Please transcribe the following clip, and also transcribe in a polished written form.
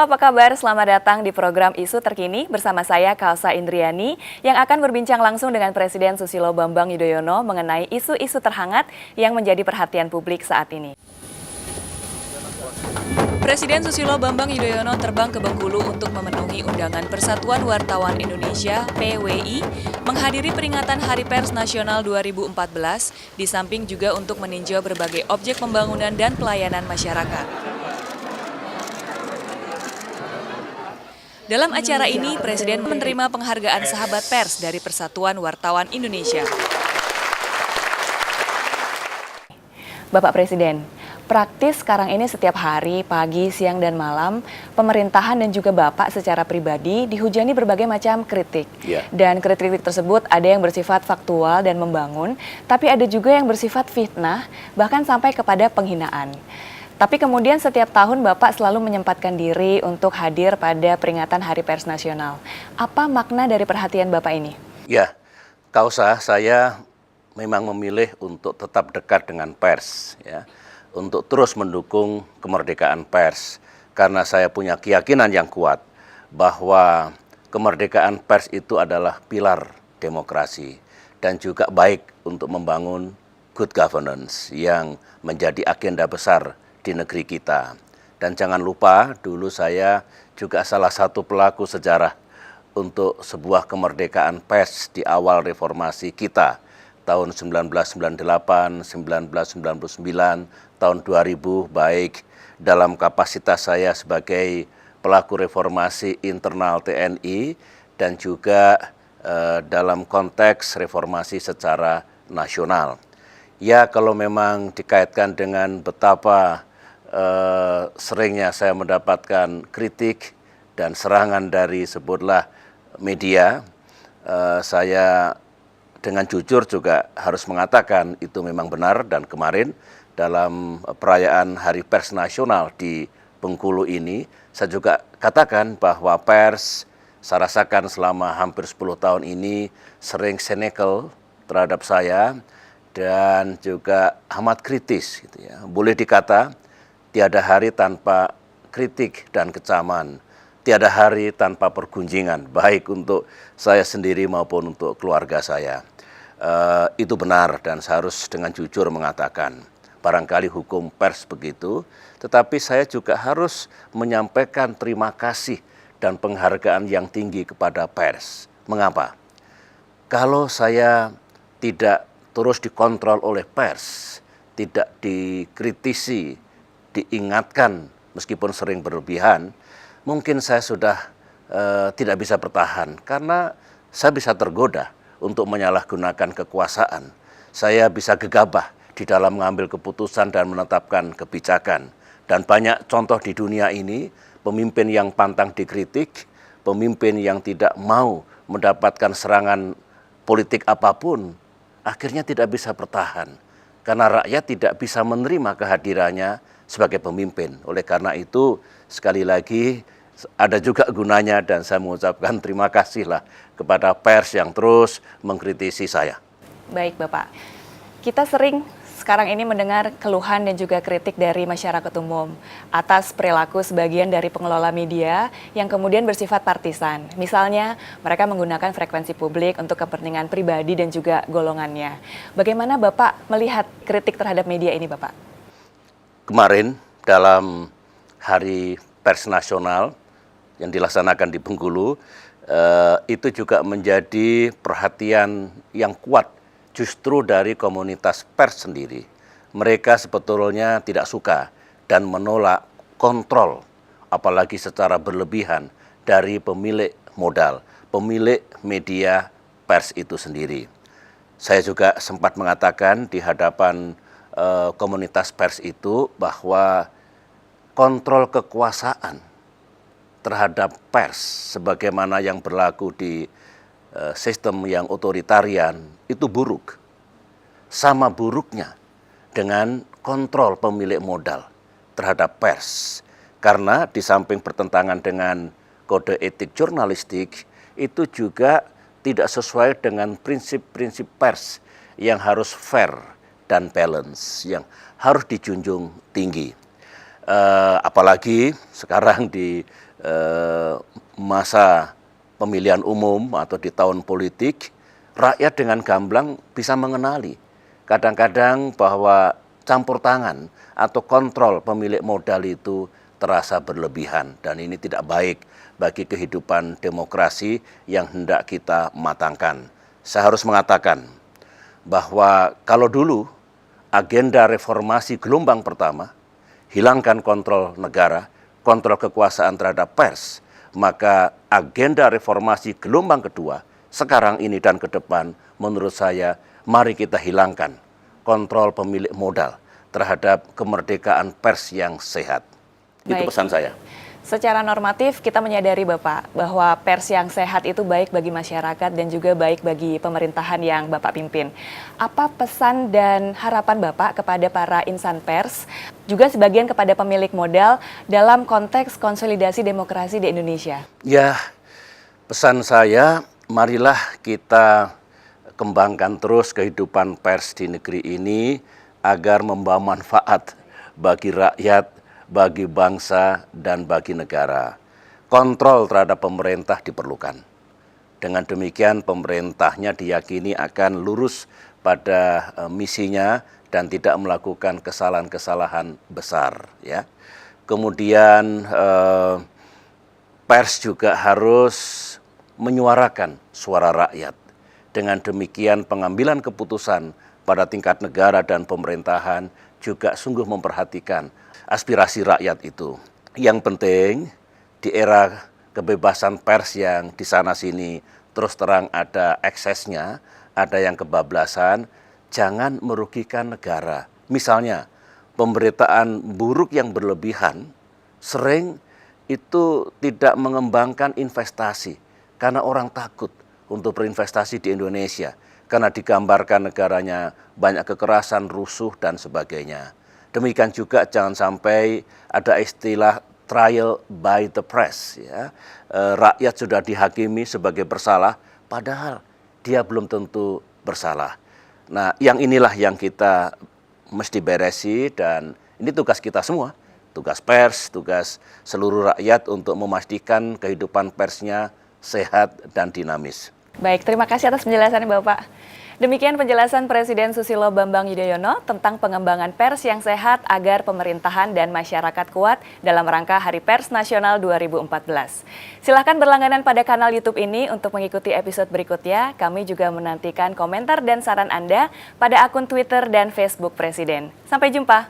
apa kabar? Selamat datang di program Isu Terkini bersama saya Kalsa Indriani yang akan berbincang langsung dengan Presiden Susilo Bambang Yudhoyono mengenai isu-isu terhangat yang menjadi perhatian publik saat ini. Presiden Susilo Bambang Yudhoyono terbang ke Bengkulu untuk memenuhi undangan Persatuan Wartawan Indonesia (PWI) menghadiri peringatan Hari Pers Nasional 2014, di samping juga untuk meninjau berbagai objek pembangunan dan pelayanan masyarakat. Dalam acara ini, Presiden menerima penghargaan Sahabat Pers dari Persatuan Wartawan Indonesia. Bapak Presiden, praktis sekarang ini setiap hari, pagi, siang, dan malam, pemerintahan dan juga Bapak secara pribadi dihujani berbagai macam kritik. Dan kritik tersebut ada yang bersifat faktual dan membangun, tapi ada juga yang bersifat fitnah, bahkan sampai kepada penghinaan. Tapi kemudian setiap tahun Bapak selalu menyempatkan diri untuk hadir pada peringatan Hari Pers Nasional. Apa makna dari perhatian Bapak ini? Ya, Kausa, saya memang memilih untuk tetap dekat dengan pers, ya, untuk terus mendukung kemerdekaan pers, karena saya punya keyakinan yang kuat bahwa kemerdekaan pers itu adalah pilar demokrasi dan juga baik untuk membangun good governance yang menjadi agenda besar di negeri kita. Dan jangan lupa, dulu saya juga salah satu pelaku sejarah untuk sebuah kemerdekaan pers di awal reformasi kita, tahun 1998, 1999, tahun 2000, baik dalam kapasitas saya sebagai pelaku reformasi internal TNI dan juga dalam konteks reformasi secara nasional. Ya, kalau memang dikaitkan dengan betapa seringnya saya mendapatkan kritik dan serangan dari sebutlah media, saya dengan jujur juga harus mengatakan itu memang benar. Dan kemarin dalam perayaan Hari Pers Nasional di Bengkulu ini, saya juga katakan bahwa pers saya rasakan selama hampir 10 tahun ini sering cynical terhadap saya dan juga amat kritis, gitu ya. Boleh dikata tiada hari tanpa kritik dan kecaman, tiada hari tanpa pergunjingan, baik untuk saya sendiri maupun untuk keluarga saya. Itu benar dan saya harus dengan jujur mengatakan, barangkali hukum pers begitu, tetapi saya juga harus menyampaikan terima kasih dan penghargaan yang tinggi kepada pers. Mengapa? Kalau saya tidak terus dikontrol oleh pers, tidak dikritisi, diingatkan meskipun sering berlebihan, mungkin saya sudah tidak bisa bertahan karena saya bisa tergoda untuk menyalahgunakan kekuasaan. Saya bisa gegabah di dalam mengambil keputusan dan menetapkan kebijakan. Dan banyak contoh di dunia ini, pemimpin yang pantang dikritik, pemimpin yang tidak mau mendapatkan serangan politik apapun, akhirnya tidak bisa bertahan. Karena rakyat tidak bisa menerima kehadirannya sebagai pemimpin. Oleh karena itu, sekali lagi ada juga gunanya dan saya mengucapkan terima kasihlah kepada pers yang terus mengkritisi saya. Baik Bapak, kita sering sekarang ini mendengar keluhan dan juga kritik dari masyarakat umum atas perilaku sebagian dari pengelola media yang kemudian bersifat partisan. Misalnya, mereka menggunakan frekuensi publik untuk kepentingan pribadi dan juga golongannya. Bagaimana Bapak melihat kritik terhadap media ini, Bapak? Kemarin dalam Hari Pers Nasional yang dilaksanakan di Bengkulu, itu juga menjadi perhatian yang kuat justru dari komunitas pers sendiri. Mereka sebetulnya tidak suka dan menolak kontrol, apalagi secara berlebihan dari pemilik modal, pemilik media pers itu sendiri. Saya juga sempat mengatakan di hadapan komunitas pers itu bahwa kontrol kekuasaan terhadap pers sebagaimana yang berlaku di sistem yang otoritarian itu buruk. Sama buruknya dengan kontrol pemilik modal terhadap pers. Karena di samping bertentangan dengan kode etik jurnalistik, itu juga tidak sesuai dengan prinsip-prinsip pers yang harus fair dan balance, yang harus dijunjung tinggi. Apalagi sekarang di masa pemilihan umum atau di tahun politik, rakyat dengan gamblang bisa mengenali kadang-kadang bahwa campur tangan atau kontrol pemilik modal itu terasa berlebihan, dan ini tidak baik bagi kehidupan demokrasi yang hendak kita matangkan. Saya harus mengatakan bahwa kalau dulu agenda reformasi gelombang pertama, hilangkan kontrol negara, kontrol kekuasaan terhadap pers, maka agenda reformasi gelombang kedua, sekarang ini dan ke depan, menurut saya, mari kita hilangkan kontrol pemilik modal terhadap kemerdekaan pers yang sehat. Itu pesan saya. Secara normatif kita menyadari Bapak bahwa pers yang sehat itu baik bagi masyarakat dan juga baik bagi pemerintahan yang Bapak pimpin. Apa pesan dan harapan Bapak kepada para insan pers, juga sebagian kepada pemilik modal dalam konteks konsolidasi demokrasi di Indonesia? Ya, pesan saya, marilah kita kembangkan terus kehidupan pers di negeri ini agar membawa manfaat bagi rakyat, bagi bangsa, dan bagi negara. Kontrol terhadap pemerintah diperlukan. Dengan demikian pemerintahnya diyakini akan lurus pada misinya dan tidak melakukan kesalahan-kesalahan besar. Ya. Kemudian pers juga harus menyuarakan suara rakyat. Dengan demikian pengambilan keputusan pada tingkat negara dan pemerintahan juga sungguh memperhatikan aspirasi rakyat itu. Yang penting di era kebebasan pers yang di sana-sini terus terang ada eksesnya, ada yang kebablasan, jangan merugikan negara. Misalnya pemberitaan buruk yang berlebihan sering itu tidak mengembangkan investasi karena orang takut untuk berinvestasi di Indonesia karena digambarkan negaranya banyak kekerasan, rusuh, dan sebagainya. Demikian juga jangan sampai ada istilah trial by the press. Ya. Rakyat sudah dihakimi sebagai bersalah, padahal dia belum tentu bersalah. Nah, yang inilah yang kita mesti beresi, dan ini tugas kita semua. Tugas pers, tugas seluruh rakyat untuk memastikan kehidupan persnya sehat dan dinamis. Baik, terima kasih atas penjelasannya Bapak. Demikian penjelasan Presiden Susilo Bambang Yudhoyono tentang pengembangan pers yang sehat agar pemerintahan dan masyarakat kuat dalam rangka Hari Pers Nasional 2014. Silahkan berlangganan pada kanal YouTube ini untuk mengikuti episode berikutnya. Kami juga menantikan komentar dan saran Anda pada akun Twitter dan Facebook Presiden. Sampai jumpa.